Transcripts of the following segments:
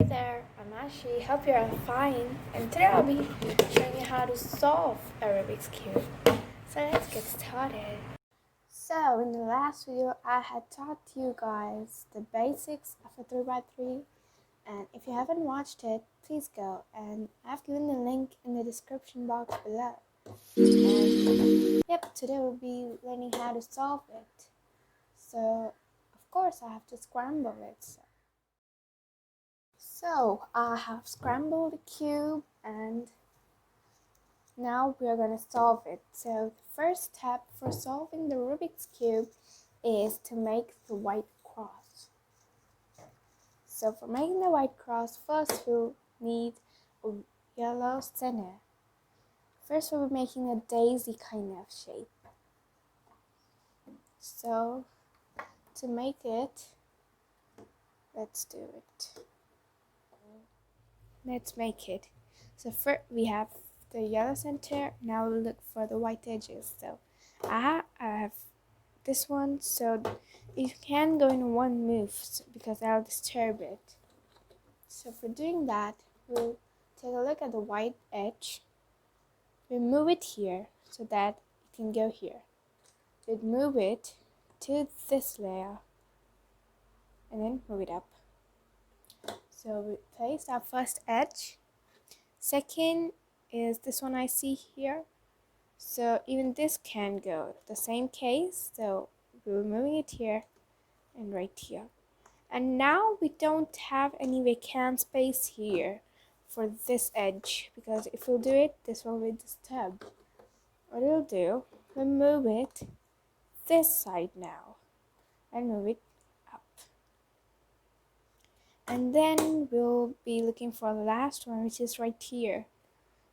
Hey there, I'm Ashi. Hope you're all fine. And today I'll be showing you how to solve a Rubik's Cube. So let's get started. So in the last video, I had taught you guys the basics of a 3x3. And if you haven't watched it, please go. And I've given the link in the description box below. And yep, today we'll be learning how to solve it. So of course I have to scramble it. So I have scrambled the cube and now we are going to solve it. So the first step for solving the Rubik's Cube is to make the white cross. So for making the white cross, first we'll need a yellow center. First we'll be making a daisy kind of shape. So to make it, let's do it. Let's make it. So first we have the yellow center. Now we'll look for the white edges. So I have this one, so you can go in one move because I'll disturb it. So for doing that, we'll take a look at the white edge. We'll move it here so that it can go here. We'll move it to this layer and then move it up. So we place our first edge. Second is this one I see here. So even this can go the same case. So we're moving it here and right here. And now we don't have any vacant space here for this edge because if we'll do it, this will be disturbed. What we'll do, we'll move it this side now and move it up. And then we'll be looking for the last one, which is right here.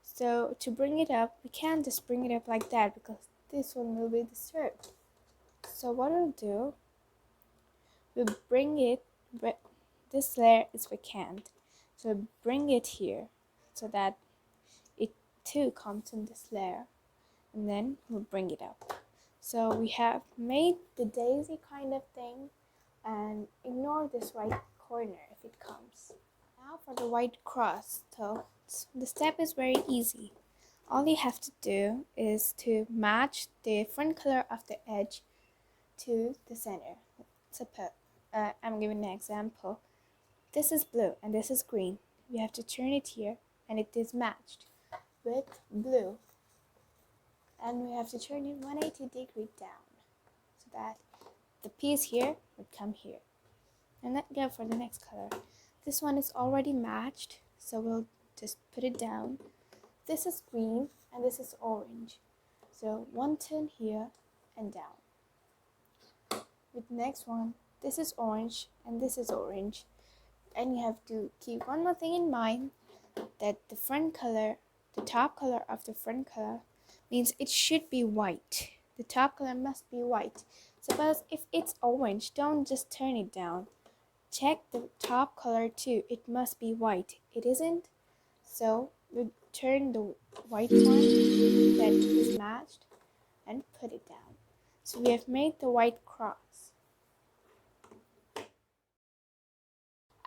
So to bring it up, we can't just bring it up like that because this one will be disturbed. So what we'll do, we'll bring it, this layer is vacant. So bring it here so that it too comes in this layer. And then we'll bring it up. So we have made the daisy kind of thing, and ignore this right corner if it comes. Now for the white cross. So the step is very easy. All you have to do is to match the front color of the edge to the center. Suppose I'm giving an example. This is blue and this is green. We have to turn it here and it is matched with blue. And we have to turn it 180 degrees down so that the piece here would come here. And let's go for the next color. This one is already matched, so we'll just put it down. This is green and this is orange. So one turn here and down. With the next one, this is orange and this is orange. And you have to keep one more thing in mind, that the front color, the top color of the front color means it should be white. The top color must be white. Suppose if it's orange, don't just turn it down. Check the top color too. It must be white. It isn't. So we turn the white one that is matched and put it down. So we have made the white cross.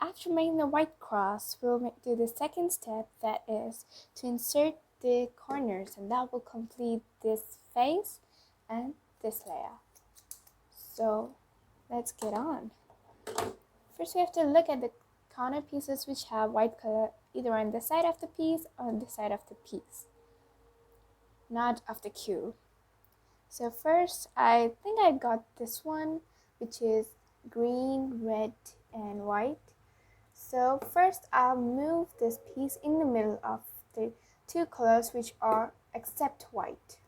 After making the white cross, we'll do the second step, that is to insert the corners, and that will complete this face and this layer. So let's get on. First we have to look at the corner pieces which have white color either on the side of the piece or on the side of the piece, not of the cube. So first I think I got this one, which is green, red and white. So first I'll move this piece in the middle of the two colors which are except white.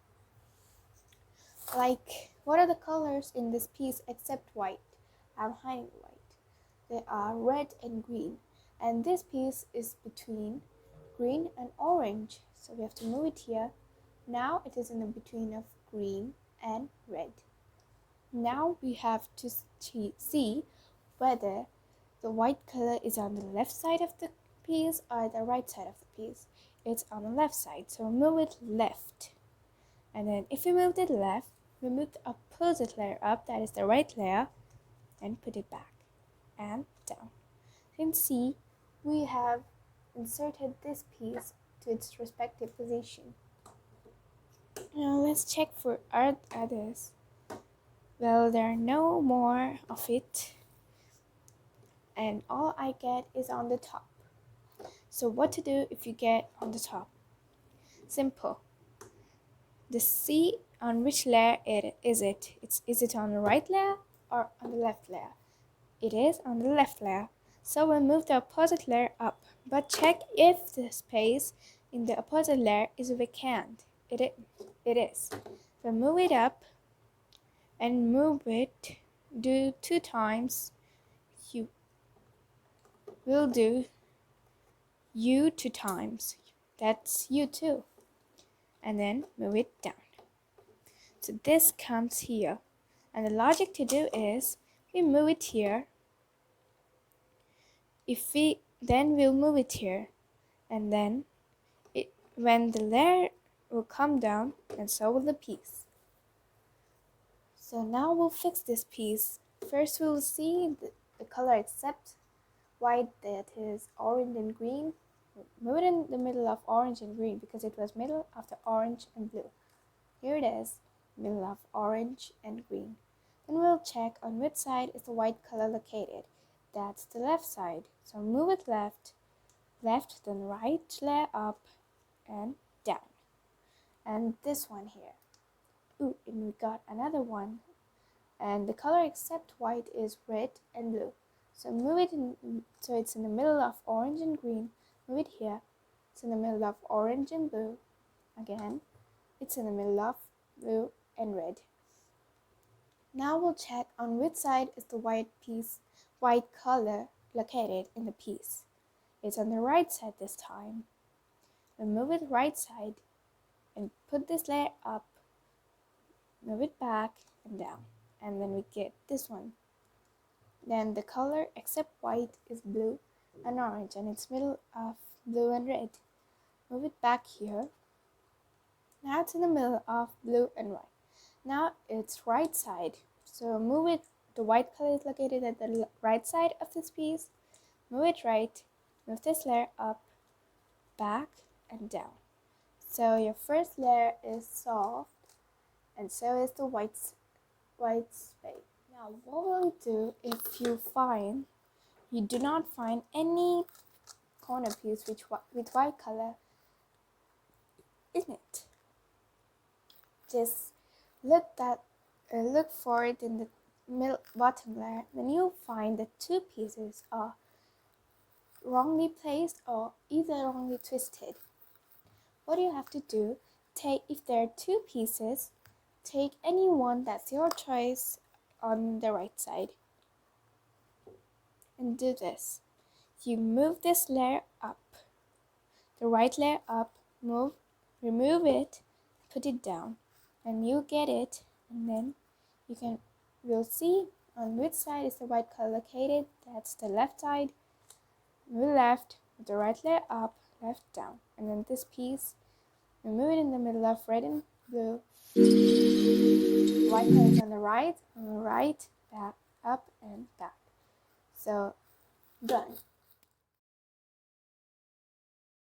Like, what are the colors in this piece except white? I'm hiding white. They are red and green. And this piece is between green and orange. So we have to move it here. Now it is in the between of green and red. Now we have to see whether the white color is on the left side of the piece or the right side of the piece. It's on the left side, so move it left. And then if we moved it left, we move the opposite layer up, that is the right layer, and put it back and down. You can see we have inserted this piece to its respective position. Now let's check for others. Well, there are no more of it, and all I get is on the top. So what to do if you get on the top? Simple. Just see on which layer is it. Is it on the right layer or on the left layer? It is on the left layer. So we'll move the opposite layer up, but check if the space in the opposite layer is vacant. It is. So move it up and move it. Do 2 times. You will do U 2 times. That's U2. And then move it down. So this comes here. And the logic to do is we move it here. Then we'll move it here. And then when the layer will come down, and so will the piece. So now we'll fix this piece. First we'll see the color except white, that is orange and green. Move it in the middle of orange and green because it was middle of the orange and blue. Here it is, middle of orange and green. Then we'll check on which side is the white color located. That's the left side. So move it left, then right layer up and down. And this one here. Ooh, and we got another one. And the color except white is red and blue. So move it in, so it's in the middle of orange and green. Move it here. It's in the middle of orange and blue. Again, it's in the middle of blue and red. Now we'll check on which side is the white color located in the piece. It's on the right side this time. We'll move it right side and put this layer up, move it back and down, and then we get this one. Then the color except white is blue and orange, and it's middle of blue and red. Move it back here. Now it's in the middle of blue and white. Now it's right side. So move it, the white color is located at the right side of this piece. Move it right, move this layer up, back and down. So your first layer is solved, and so is the white space. Now what will you do if you do not find any corner piece with white color in it? Just look for it in the bottom layer. Then you'll find that 2 pieces are wrongly placed or either wrongly twisted. What you have to do, if there are 2 pieces, take any one that's your choice on the right side and do this. You move this layer up, the right layer up, remove it, put it down, and you get it, and then we'll see on which side is the white color located. That's the left side. Move left, with the right layer up, left down, and then this piece, we move it in the middle of red and blue. White color is on the right, back, up and back. So done.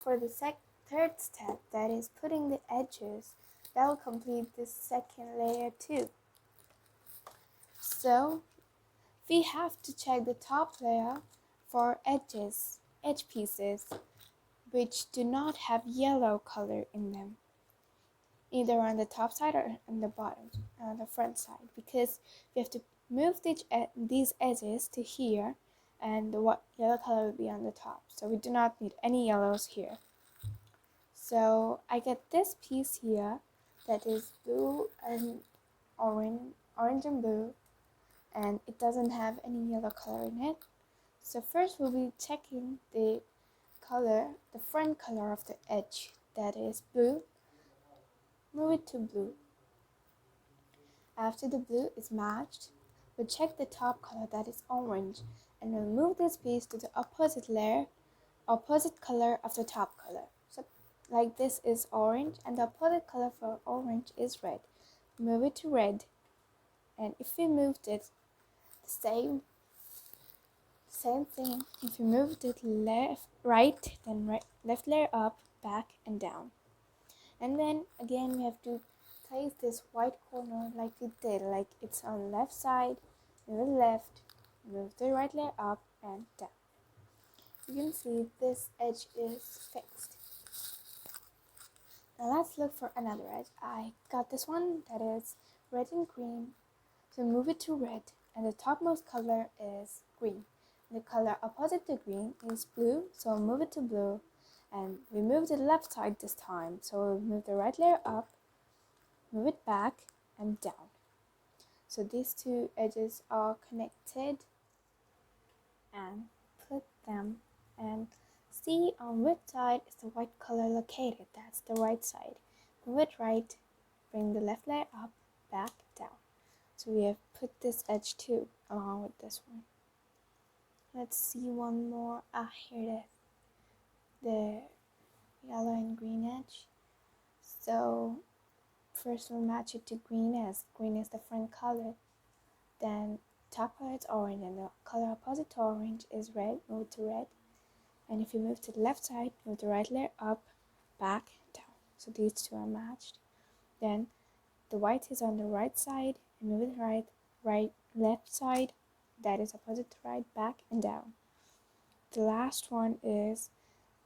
For the third step, that is putting the edges, that will complete this second layer too. So we have to check the top layer for edge pieces which do not have yellow color in them, either on the top side or on the bottom, on the front side, because we have to move these edges to here, and the yellow color will be on the top. So we do not need any yellows here. So I get this piece here that is blue and orange and blue, and it doesn't have any yellow color in it. So first we'll be checking the front color of the edge, that is blue. Move it to blue. After the blue is matched, we'll check the top color, that is orange, and we'll move this piece to the opposite color of the top color. So like this is orange, and the opposite color for orange is red. Move it to red, and if we moved it the Same thing, if you moved it right, then left layer up, back and down. And then again we have to place this white corner like we did, like it's on left side, move it left, move the right layer up and down. You can see this edge is fixed. Now let's look for another edge. I got this one that is red and green, so move it to red, and the topmost color is green. The color opposite to green is blue, so move it to blue, and we move the left side this time, so we'll move the right layer up, move it back and down. So these two edges are connected, and put them and see on which side is the white color located. That's the right side. Move it right, bring the left layer up, back, down. So we have put this edge too along with this one. Let's see one more. Here it is. The yellow and green edge. So first we'll match it to green, as green is the front color. Then top color is orange, and the color opposite to orange is red. Move to red. And if you move to the left side, move the right layer up, back, down. So these two are matched. Then the white is on the right side, and move it left side, that is opposite to right, back and down. The last one is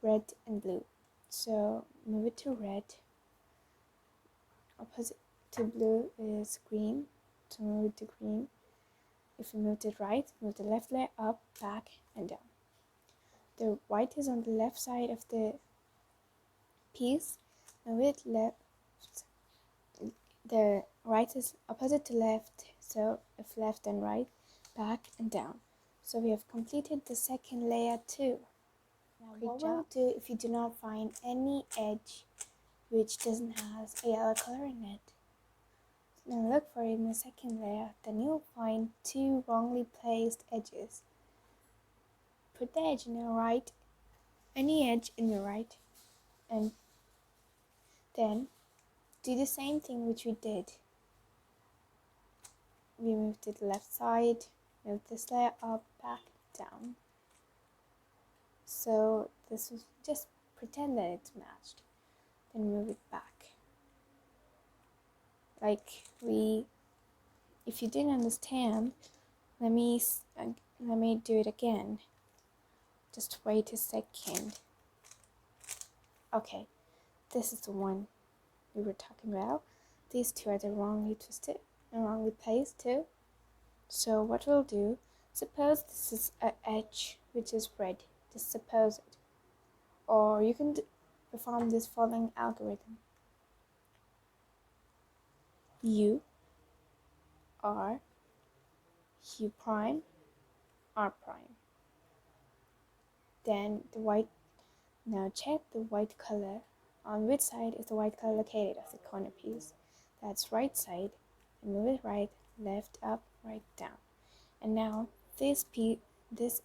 red and blue. So move it to red. Opposite to blue is green. So move it to green. If you move it right, move the left layer up, back and down. The white is on the left side of the piece. Move it left. The right is opposite to left, so if left and right, back and down. So we have completed the second layer too. Now what we'll do if you do not find any edge which doesn't have a yellow color in it, now look for it in the second layer. Then you'll find two wrongly placed edges. Put the edge in your right, any edge in your right, and then do the same thing which we did. We move to the left side, move this layer up, back, down. So this is just pretend that it's matched. Then move it back. If you didn't understand, let me do it again. Just wait a second. Okay, this is the one we were talking about. These two are the wrongly twisted and wrongly placed too. So what we'll do, suppose this is an edge which is red. Just suppose it. Or you can perform this following algorithm. U, R, U prime, R prime. Then the white, now check the white color. On which side is the white color located of the corner piece? That's right side. And move it right, left, up, right, down. And now this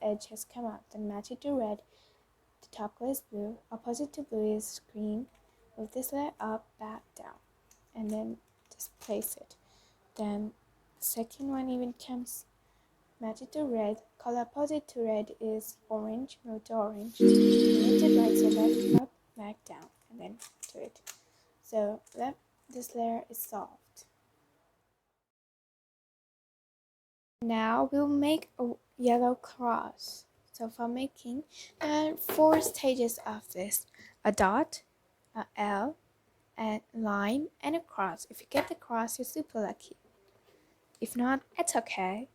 edge has come out. Then match it to red. The top color is blue. Opposite to blue is green. Move this layer up, back, down. And then just place it. Then the second one even comes, match it to red. Color opposite to red is orange. Move to orange. Move it right, so left, up, back, down, and then to it. So this layer is solved. Now we'll make a yellow cross. So for making, there are 4 stages of this: a dot, a L, a line, and a cross. If you get the cross, you're super lucky. If not, it's okay.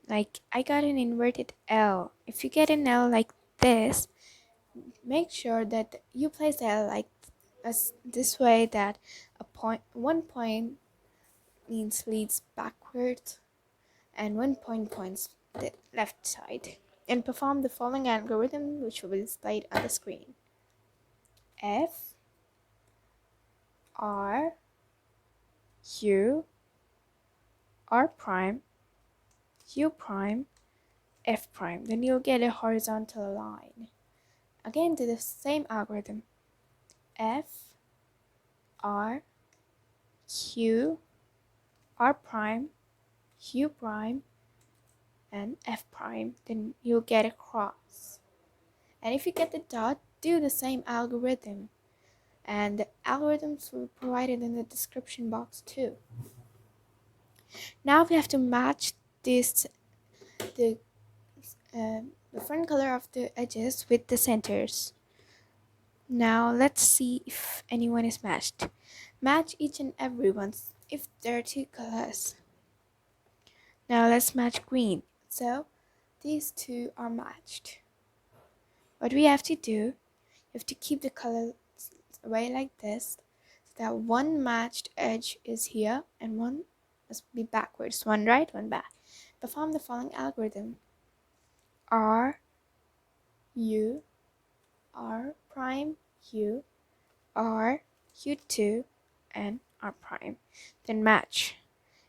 Like I got an inverted L. If you get an L like this, make sure that you place the L like this way, that one point leads backwards and one point points the left side. And perform the following algorithm, which will be displayed on the screen. F, R, U, R prime, U prime, F prime. Then you'll get a horizontal line. Again, do the same algorithm. F, R, Q, R prime, U prime, and F prime, then you'll get a cross. And if you get the dot, do the same algorithm. And the algorithms will be provided in the description box too. Now we have to match this the front color of the edges with the centers. Now let's see if anyone is matched. Match each and every one if there are two colors. Now let's match green. So these two are matched. What we have to do, you have to keep the colors away like this, so that one matched edge is here and one must be backwards, one right, one back. Perform the following algorithm: R, U, R prime, U, R, U2, and R prime. Then match.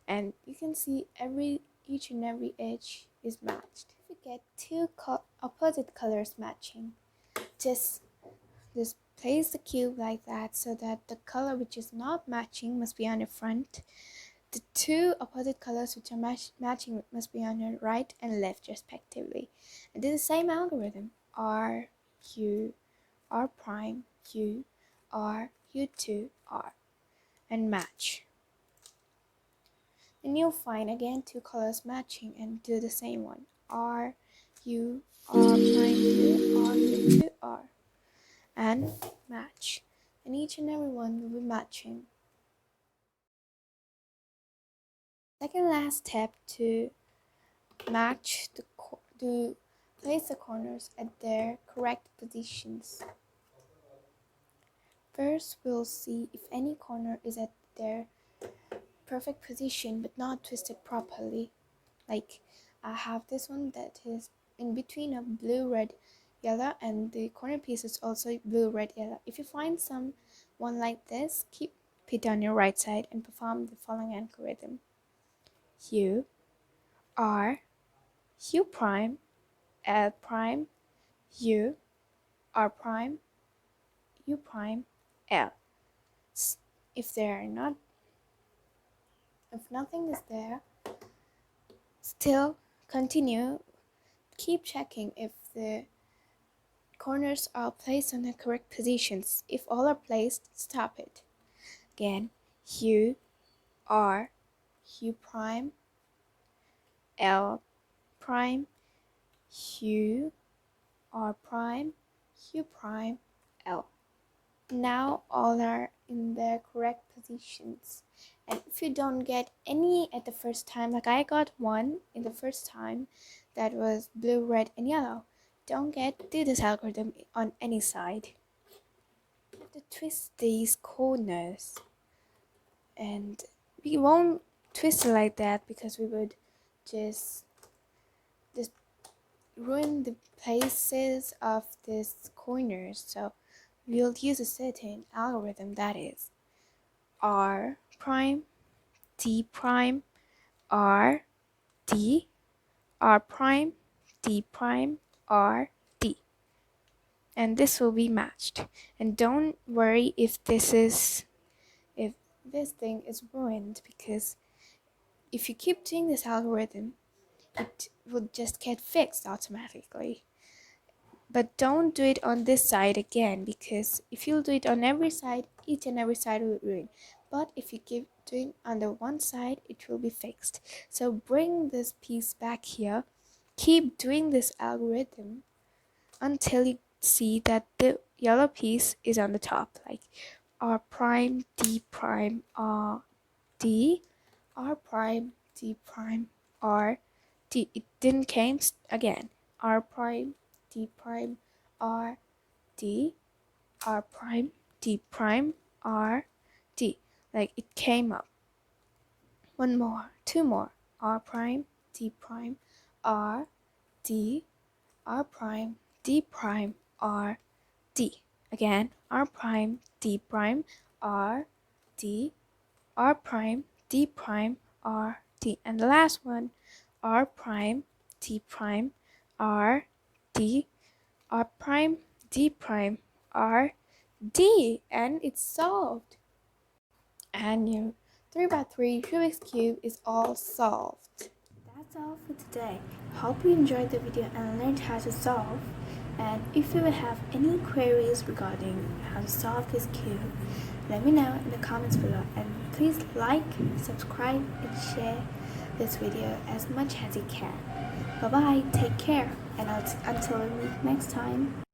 And you can see each and every edge is matched. If you get two opposite colors matching, just place the cube like that, so that the color which is not matching must be on the front. The two opposite colors which are matching must be on your right and left respectively. And do the same algorithm: R, U, R prime, U, R, U2, R, and match. Then you'll find again two colors matching and do the same one: R, U, R prime, U, R, U2, R, and match. And each and every one will be matching. Second last step to match to place the corners at their correct positions. First, we'll see if any corner is at their perfect position but not twisted properly. Like I have this one that is in between of blue, red, yellow, and the corner piece is also blue, red, yellow. If you find one like this, keep it on your right side and perform the following algorithm: U, R, U prime, L prime, U, R prime, U prime, L. If nothing is there, still continue. Keep checking if the corners are placed on the correct positions. If all are placed, stop it. Again, U, R, U prime, L prime, U, R prime, U prime, L. Now all are in their correct positions. And if you don't get any at the first time, like I got one in the first time that was blue, red, and yellow, do this algorithm on any side. You have to twist these corners, and we won't twist it like that because we would just ruin the places of these corners. So we'll use a certain algorithm, that is R prime, D prime, R, D, R prime, D prime, R, D. And this will be matched. And don't worry if this thing is ruined, because if you keep doing this algorithm, it will just get fixed automatically. But don't do it on this side again, because if you do it on every side, each and every side will ruin. But if you keep doing on the one side, it will be fixed. So bring this piece back here, keep doing this algorithm until you see that the yellow piece is on the top, like R prime, D prime, R, D, R prime, D prime, R, D. It didn't came again. R prime, D prime, R, D, R prime, D prime, R, D. Like it came up. One more, two more. R prime, D prime, R, D, R prime, D prime, R, D. Again, R prime, D prime, R, D, R prime, D prime, R, D. And the last one, R prime, D prime, R, D, R prime, D prime, R, D. And it's solved. And your 3x3 Rubik's Cube is all solved. That's all for today. Hope you enjoyed the video and learned how to solve. And if you have any queries regarding how to solve this cube, let me know in the comments below. And please like, subscribe, and share this video as much as you can. Bye bye, take care, and until we meet next time.